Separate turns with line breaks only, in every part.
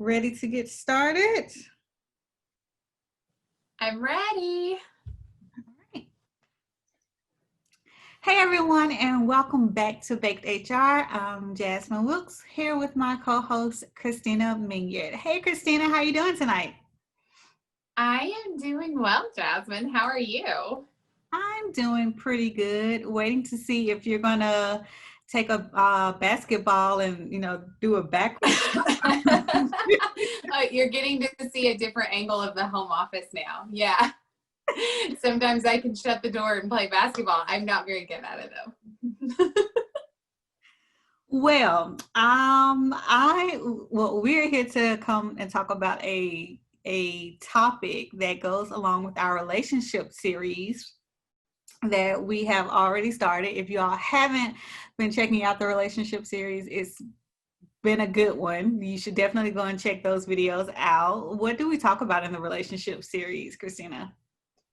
Ready to get started?
I'm ready.
All right. Hey everyone, and welcome back to Baked HR. I'm Jasmine Wilkes here with my co-host Christina Minyard. Hey Christina, how you doing tonight?
I am doing well, Jasmine. How are you?
I'm doing pretty good. Waiting to see if you're gonna take a basketball and do a backwards.
You're getting to see a different angle of the home office now. Yeah. Sometimes I can shut the door and play basketball. I'm not very good at it though.
Well, we're here to come and talk about a topic that goes along with our relationship series that we have already started. If you all haven't been checking out the relationship series, it's been a good one. You should definitely go and check those videos out. What do we talk about in the relationship series, Christina?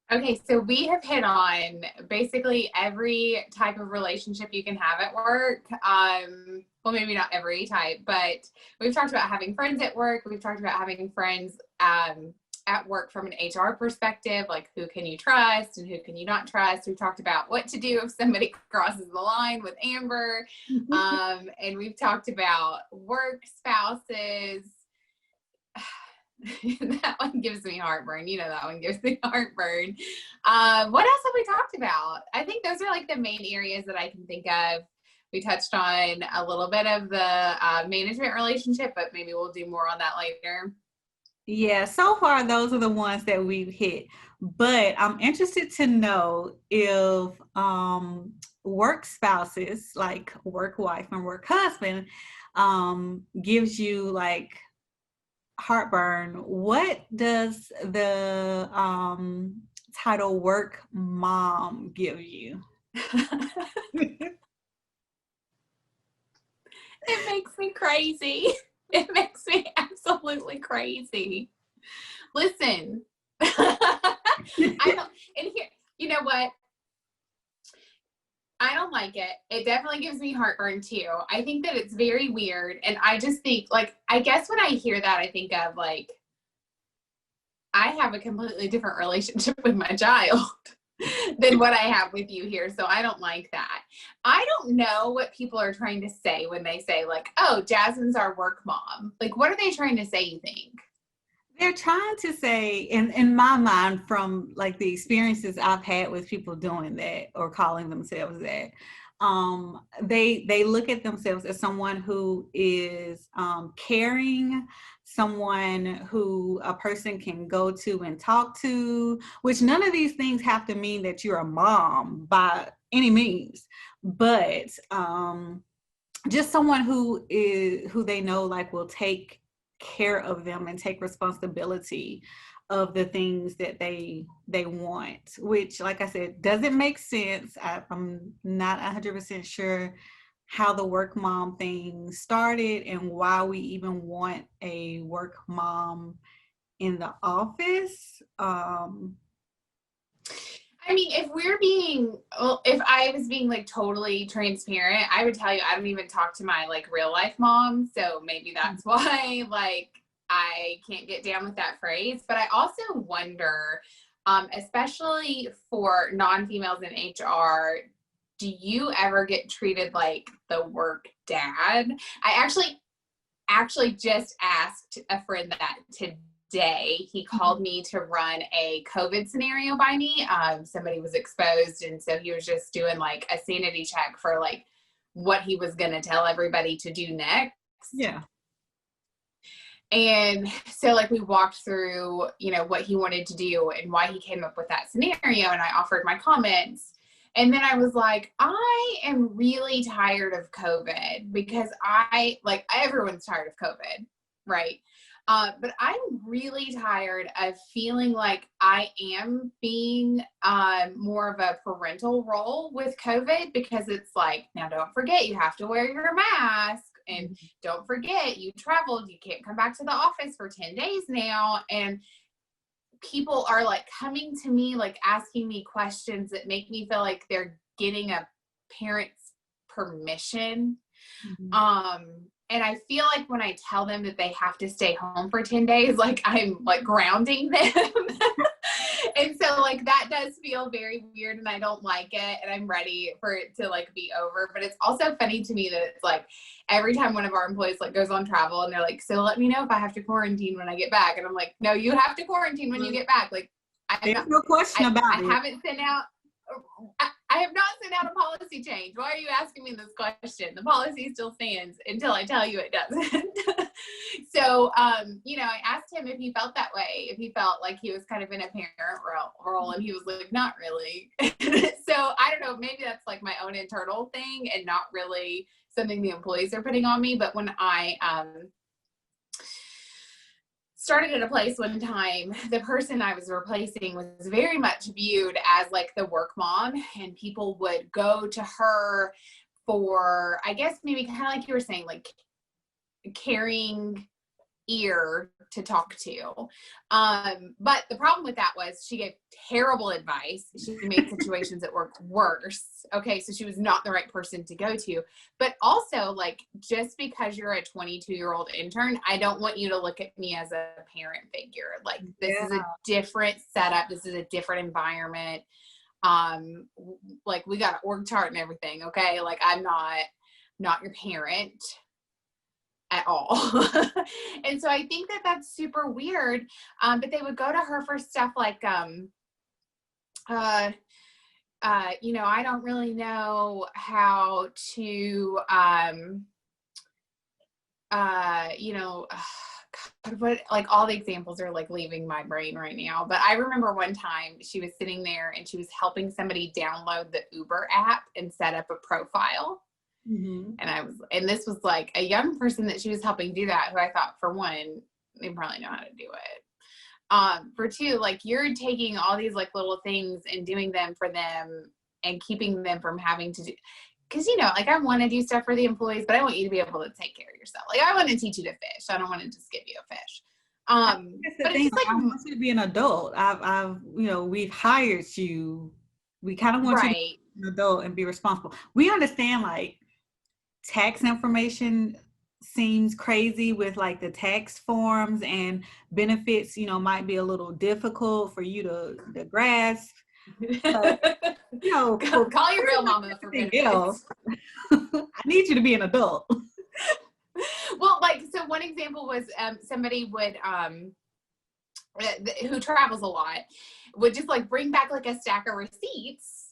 Okay, so we have hit on basically every type of relationship you can have at work. Well, maybe not every type, but we've talked about having friends at work. We've talked about having friends at work from an HR perspective, like who can you trust and who can you not trust. We've talked about what to do if somebody crosses the line with Amber. And we've talked about work spouses. That one gives me heartburn. You know, that one gives me heartburn. What else have we talked about? I think those are like the main areas that I can think of. We touched on a little bit of the management relationship, but maybe we'll do more on that later.
Yeah, so far those are the ones that we've hit. But I'm interested to know if work spouses, like work wife and work husband, gives you like heartburn. What does the title work mom give you?
It makes me crazy. It makes me absolutely crazy. Listen, I don't, and here, you know what? I don't like it. It definitely gives me heartburn too. I think that it's very weird. And I just think, like, I guess when I hear that, I think of like, I have a completely different relationship with my child than what I have with you here. So I don't like that. I don't know what people are trying to say when they say, like, oh, Jasmine's our work mom. Like, what are they trying to say, you think?
They're trying to say, in my mind, from like the experiences I've had with people doing that or calling themselves that, they look at themselves as someone who is caring, someone who a person can go to and talk to, which none of these things have to mean that you're a mom by any means, but just someone who they know like will take care of them and take responsibility of the things that they want, which, like I said, doesn't make sense. I'm not 100% sure how the work mom thing started and why we even want a work mom in the office.
I mean, if I was being like totally transparent, I would tell you I don't even talk to my like real life mom. So maybe that's why like I can't get down with that phrase. But I also wonder, especially for non-females in HR, do you ever get treated like the work dad? I actually just asked a friend that today. He called me to run a COVID scenario by me. Somebody was exposed, and so he was just doing like a sanity check for like what he was going to tell everybody to do next.
Yeah.
And so like we walked through, you know, what he wanted to do and why he came up with that scenario, and I offered my comments. And then I was like, I am really tired of COVID because like everyone's tired of COVID, right? But I'm really tired of feeling like I am being more of a parental role with COVID, because it's like, now don't forget, you have to wear your mask. And don't forget, you traveled, you can't come back to the office for 10 days now. And people are like coming to me, like asking me questions that make me feel like they're getting a parent's permission.
Mm-hmm.
And I feel like when I tell them that they have to stay home for 10 days, like I'm like grounding them. And so like that does feel very weird and I don't like it and I'm ready for it to like be over. But it's also funny to me that it's like every time one of our employees like goes on travel and they're like, so let me know if I have to quarantine when I get back. And I'm like, no, you have to quarantine when you get back. Like
there's no question about
it. Haven't sent out I have not sent out a policy change. Why are you asking me this question? The policy still stands until I tell you it doesn't. So, you know, I asked him if he felt that way, if he felt like he was kind of in a parent role, and he was like, not really. So I don't know, maybe that's like my own internal thing and not really something the employees are putting on me. But when I started at a place one time, the person I was replacing was very much viewed as like the work mom, and people would go to her for, I guess maybe kind of like you were saying, like caring ear to talk to. But the problem with that was she gave terrible advice. She made situations at work worse. Okay, so she was not the right person to go to. But also, like, just because you're a 22-year-old intern, I don't want you to look at me as a parent figure. Like, this is a different setup. This is a different environment. Like, we got an org chart and everything, okay? Like, I'm not your parent at all. And so I think that that's super weird. But they would go to her for stuff like, you know, I don't really know how to, you know, God, what, like all the examples are like leaving my brain right now. But I remember one time she was sitting there and she was helping somebody download the Uber app and set up a profile.
Mm-hmm.
And this was like a young person that she was helping do that, who I thought, for one, they probably know how to do it. For two, like, you're taking all these like little things and doing them for them and keeping them from having to do, because, you know, like, I want to do stuff for the employees, but I want you to be able to take care of yourself. Like, I want to teach you to fish. I don't want to just give you a fish. But it's just like,
I want you to be an adult. I've, you know, we've hired you. We kind of want you to be an adult and be responsible. We understand, like, tax information seems crazy with like the tax forms, and benefits, you know, might be a little difficult for you to grasp. But, you know,
call your real mama for benefits.
I need you to be an adult.
Well, like, so one example was somebody would who travels a lot would just like bring back like a stack of receipts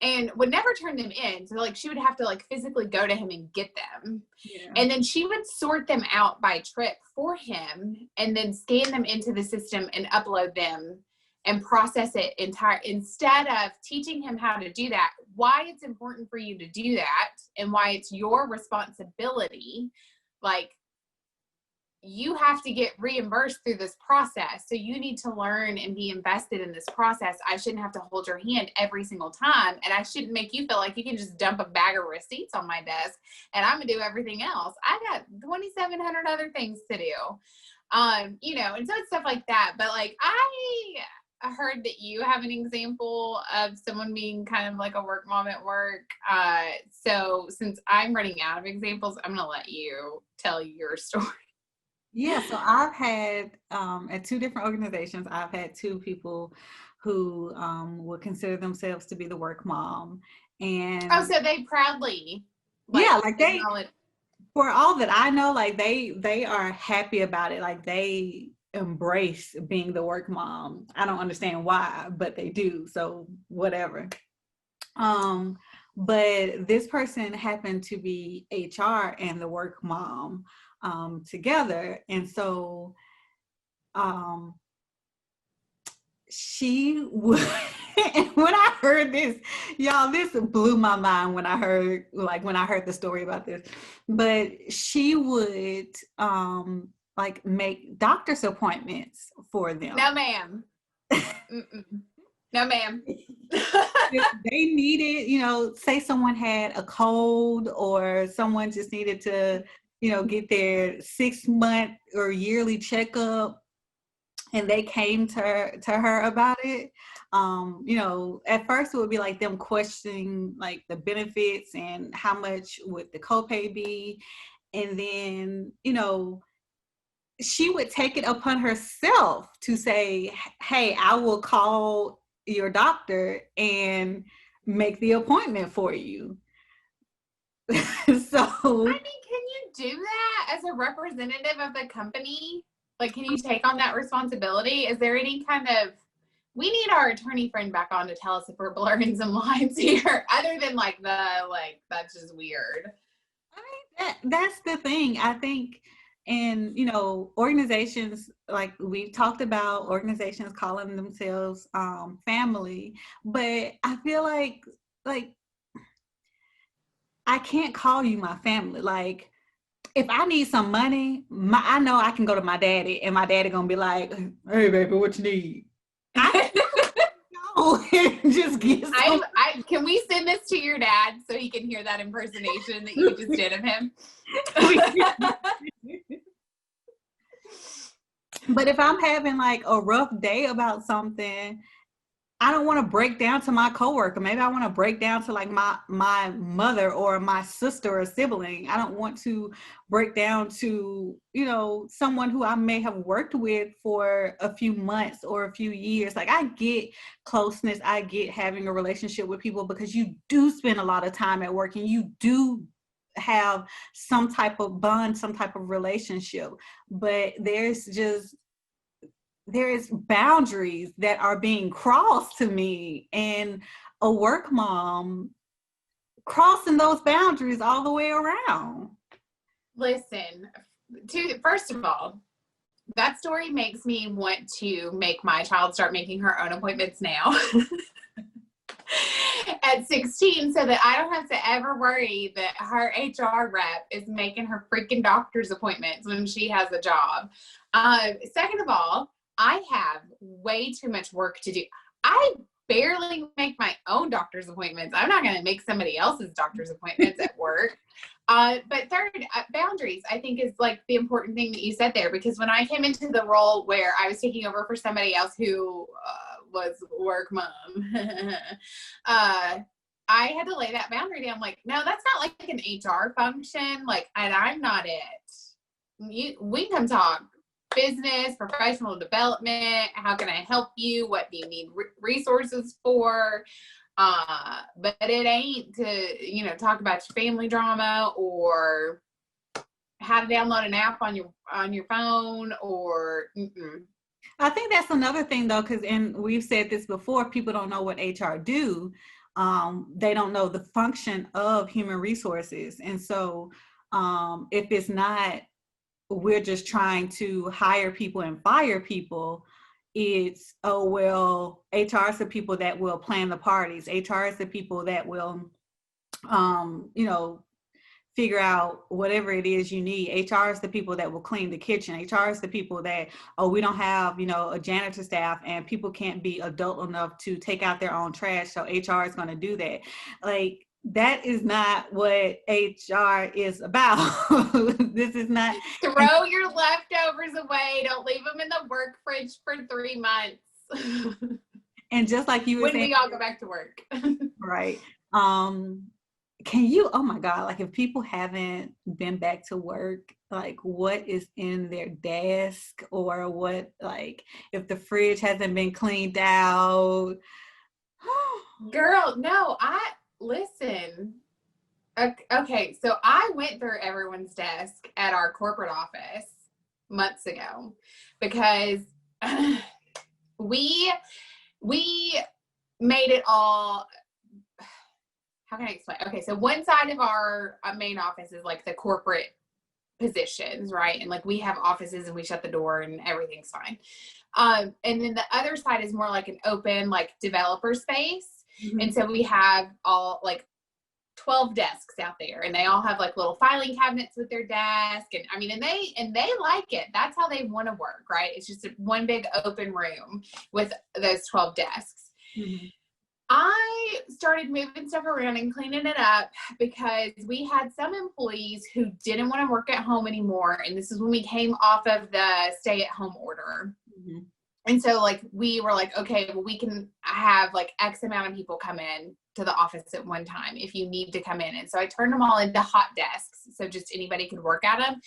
and would never turn them in. So like she would have to like physically go to him and get them. Yeah. And then she would sort them out by trip for him and then scan them into the system and upload them and process it instead of teaching him how to do that, why it's important for you to do that and why it's your responsibility. Like, you have to get reimbursed through this process. So you need to learn and be invested in this process. I shouldn't have to hold your hand every single time. And I shouldn't make you feel like you can just dump a bag of receipts on my desk and I'm going to do everything else. I got 2,700 other things to do. You know, and so it's stuff like that. But like, I heard that you have an example of someone being kind of like a work mom at work. So since I'm running out of examples, I'm going to let you tell your story.
Yeah, so I've had at two different organizations, I've had two people who would consider themselves to be the work mom. And
so they proudly,
like they, for all that I know, like they are happy about it. Like, they embrace being the work mom. I don't understand why, but they do. So whatever. But this person happened to be HR and the work mom together. And so she would, and when I heard this, y'all, this blew my mind when I heard the story about this. But she would like make doctor's appointments for them.
No, ma'am. No, ma'am.
If they needed, you know, say someone had a cold or someone just needed to, you know, get their 6-month or yearly checkup, and they came to her about it. You know, at first it would be like them questioning like the benefits and how much would the copay be. And then, she would take it upon herself to say, hey, I will call your doctor and make the appointment for you. So,
I mean, can you do that as a representative of the company? Like, can you take on that responsibility? Is there any kind of, we need our attorney friend back on to tell us if we're blurring some lines here, other than that's just weird.
I mean, that's the thing. I think, and organizations, like we've talked about, organizations calling themselves family, but I feel like I can't call you my family. Like, if I need some money, I know I can go to my daddy, and my daddy gonna be like, "Hey, baby, what you need?" I know and just get some.
Can we send this to your dad so he can hear that impersonation that you just did of him?
But if I'm having like a rough day about something, I don't want to break down to my coworker. Maybe I want to break down to like my mother or my sister or sibling. I don't want to break down to, someone who I may have worked with for a few months or a few years. Like, I get closeness. I get having a relationship with people because you do spend a lot of time at work and you do have some type of bond, some type of relationship. But there is boundaries that are being crossed to me, and a work mom crossing those boundaries all the way around.
Listen, first of all, that story makes me want to make my child start making her own appointments now. At 16, so that I don't have to ever worry that her HR rep is making her freaking doctor's appointments when she has a job. Second of all, I have way too much work to do. I barely make my own doctor's appointments. I'm not going to make somebody else's doctor's appointments at work. But third, boundaries, I think, is like the important thing that you said there, because when I came into the role where I was taking over for somebody else who was work mom, I had to lay that boundary down. Like, no, that's not like an HR function. Like, and I'm not it. We can talk business, professional development. How can I help you? What do you need resources for? But it ain't to, talk about your family drama or how to download an app on your phone or.
I think that's another thing though, and we've said this before, people don't know what HR do. They don't know the function of human resources. And so if it's not, we're just trying to hire people and fire people, it's, oh, well, HR is the people that will plan the parties. HR is the people that will, figure out whatever it is you need. HR is the people that will clean the kitchen. HR is the people that, oh, we don't have, a janitor staff and people can't be adult enough to take out their own trash. So HR is going to do that. Like, that is not what HR is about. This is not.
Throw your leftovers away. Don't leave them in the work fridge for 3 months.
And just like you were saying,
when we all go back to work.
Right. Can you, oh my God, like if people haven't been back to work, like what is in their desk, or what, like if the fridge hasn't been cleaned out?
Girl, no, listen. Okay, so I went through everyone's desk at our corporate office months ago because we made it all. How can I explain? Okay, so one side of our main office is like the corporate positions, right? And like we have offices and we shut the door and everything's fine. And then the other side is more like an open, like developer space. Mm-hmm. And so we have all like 12 desks out there, and they all have like little filing cabinets with their desk. And I mean, and they like it. That's how they want to work, right? It's just one big open room with those 12 desks. Mm-hmm. I started moving stuff around and cleaning it up because we had some employees who didn't want to work at home anymore. And this is when we came off of the stay-at-home order. Mm-hmm. And so like we were like, okay, well, we can have like X amount of people come in to the office at one time if you need to come in. And so I turned them all into hot desks, so just anybody could work at them.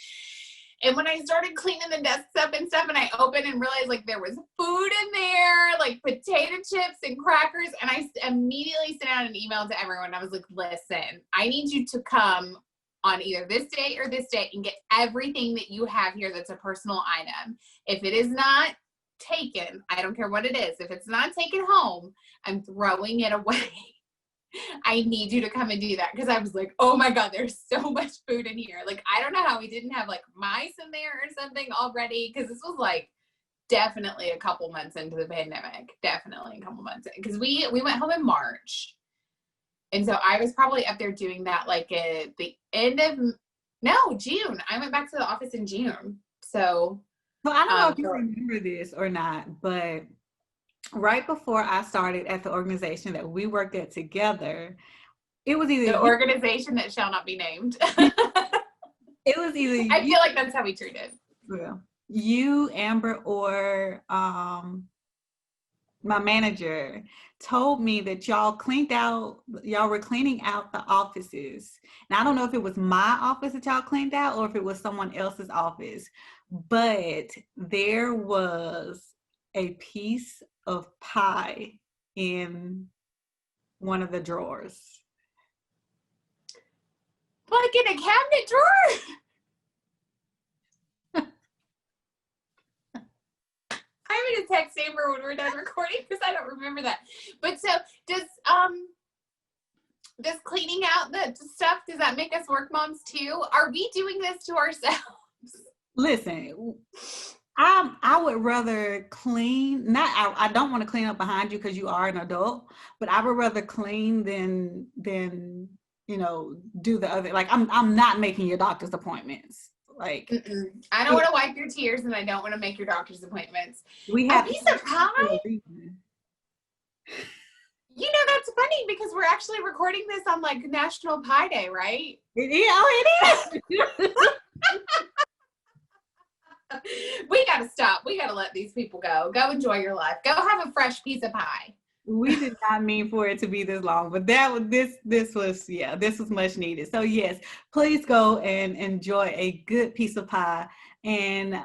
And when I started cleaning the desks up and stuff, and I opened and realized like there was food in there, like potato chips and crackers, and I immediately sent out an email to everyone. I was like, listen, I need you to come on either this day or this day and get everything that you have here that's a personal item. If it is not taken, I don't care what it is, if it's not taken home, I'm throwing it away. I need you to come and do that. Because I was like, oh my God, there's so much food in here. Like, I don't know how we didn't have like mice in there or something already. Because this was like definitely a couple months into the pandemic. Definitely a couple months. Because we went home in March. And so I was probably up there doing that like at the end of, no, June. I went back to the office in June. So
I don't know if you remember this or not, but right before I started at the organization that we worked at together, it was either
the organization that shall not be named.
It was either
I feel like that's how we treat it.
You, Amber, or my manager told me that y'all were cleaning out the offices. Now, I don't know if it was my office that y'all cleaned out or if it was someone else's office, but there was a piece of pie in one of the drawers.
Like in a cabinet drawer? I'm going to text Amber when we're done recording because I don't remember that. But so does cleaning out the stuff, does that make us work moms too? Are we doing this to ourselves?
Listen, I would rather clean, I don't want to clean up behind you because you are an adult, but I would rather clean than do the other. Like I'm not making your doctor's appointments. Like
I don't want to wipe your tears and I don't want to make your doctor's appointments.
We have
a piece of pie. You know, that's funny because we're actually recording this on like National Pie Day, right?
It is. Oh, it is.
We got to stop. We got to let these people go. Go enjoy your life. Go have a fresh piece of pie.
We did not mean for it to be this long, but this was much needed. So yes, please go and enjoy a good piece of pie, and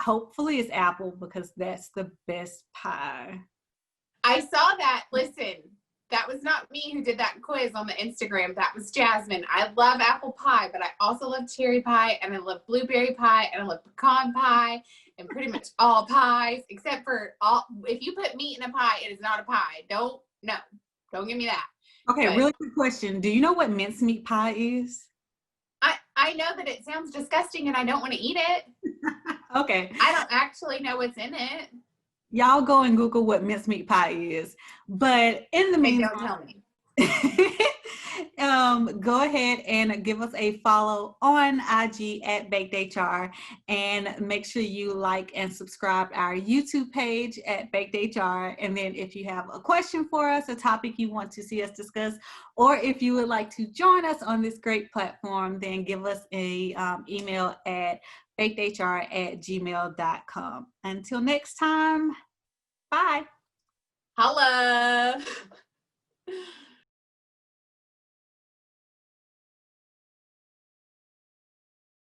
hopefully it's apple because that's the best pie.
I saw that. Listen, that was not me who did that quiz on the Instagram. That was Jasmine. I love apple pie, but I also love cherry pie, and I love blueberry pie, and I love pecan pie, and pretty much all pies, except for if you put meat in a pie, it is not a pie. Don't give me that.
Okay, but, really quick question. Do you know what mincemeat pie is?
I know that it sounds disgusting and I don't want to eat it.
Okay.
I don't actually know what's in it.
Y'all go and Google what mincemeat pie is. But in the meantime,
don't tell me.
Go ahead and give us a follow on IG at BakedHR, and make sure you like and subscribe our YouTube page at BakedHR. And then if you have a question for us, a topic you want to see us discuss, or if you would like to join us on this great platform, then give us a email at bakedhr@gmail.com. Until next time, bye.
Holla.